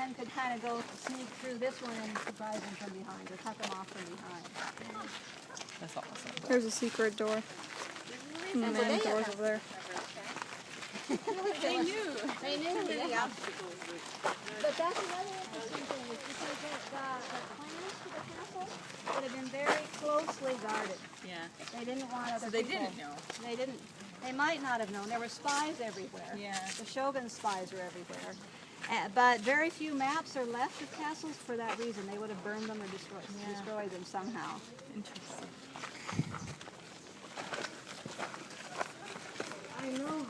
men could kind of go sneak through this one and surprise them from behind, or cut them off from behind. That's awesome. There's a secret door. And the main door's over there. They knew. They knew. Yeah. But that's another interesting thing, is because the plans to the castle would have been very closely guarded. Yeah. They didn't want other So they people. didn't know. They didn't. They might not have known. There were spies everywhere. Yeah. The Shogun's spies were everywhere. But very few maps are left of castles for that reason. They would have burned them or destroyed them somehow. Interesting. I know.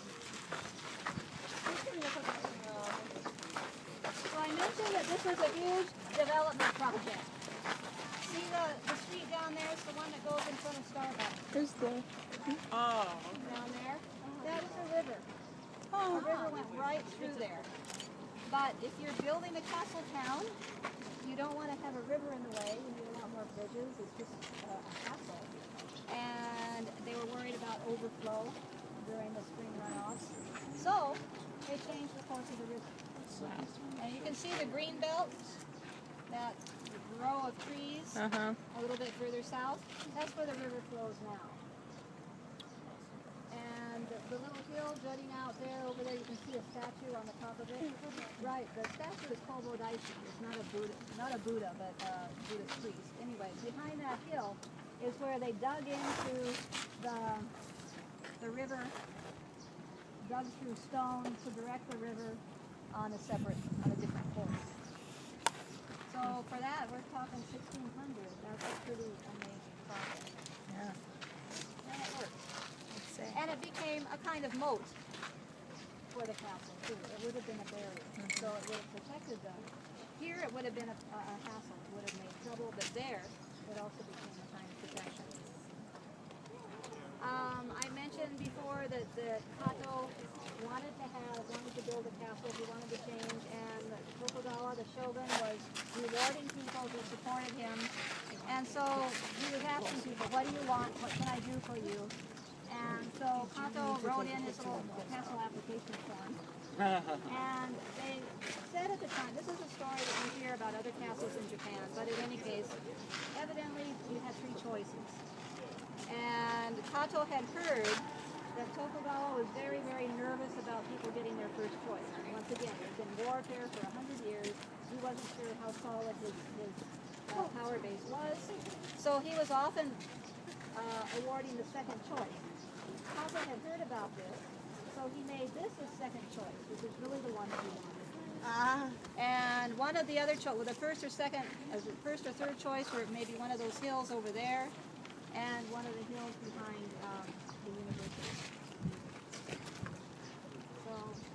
So I mentioned that this was a huge development project. See the street down there is the one that goes in front of Starbucks. There's the... Oh. Down there. That is a river. A river went right through there. But if you're building a castle town, you don't want to have a river in the way. You need a lot more bridges. It's just a castle. And they were worried about overflow during the spring runoffs. So they changed the course of the river. And you can see the green belt, that row of trees a little bit further south. That's where the river flows now. And the little hill jutting out there, over there, you can see a statue on the top of it. Right, the statue is Kobo Daishi. It's not a Buddha, but a Buddhist priest. Anyway, behind that hill is where they dug into the river, dug through stone to direct the river on a different course. So for that, we're talking 1600. That's a pretty amazing project. Yeah. And it worked. And it became a kind of moat for the castle too. It would have been a barrier, so it would have protected them. Here it would have been a hassle. It would have made trouble, but there it also became a kind of protection. I mentioned before that Kato wanted to build a castle, he wanted to change, and Tokugawa, the shogun, was rewarding people who supported him. And so he was asking people, what do you want? What can I do for you? And so Kato wrote in his little castle application form. And they said at the time, this is a story that you hear about other castles in Japan, but in any case, evidently you had three choices. And Kato had heard that Tokugawa was very, very nervous about people getting their first choice. And once again, there's been warfare for 100 years. He wasn't sure how solid his power base was. So he was often awarding the second choice. Kato had heard about this, so he made this his second choice, which is really the one that he wanted. And one of the other choices, the first or third choice were maybe one of those hills over there, and one of the hills behind the university. So,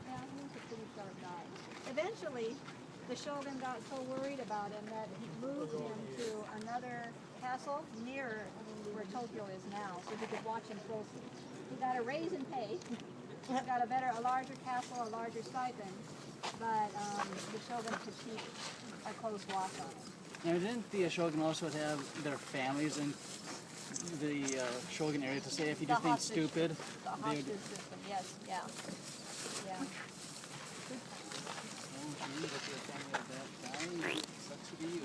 yeah, he was a pretty sharp guy. Eventually, the shogun got so worried about him that he moved him to another castle nearer where Tokyo is now, so he could watch him closely. He got a raise in pay. He got a larger castle, a larger stipend, but the shogun could keep a close watch on him. Now, didn't the shogun also have their families in the shogun area to say if you do things stupid? The hostage system, yes, yeah. Yeah. Sucks to be you.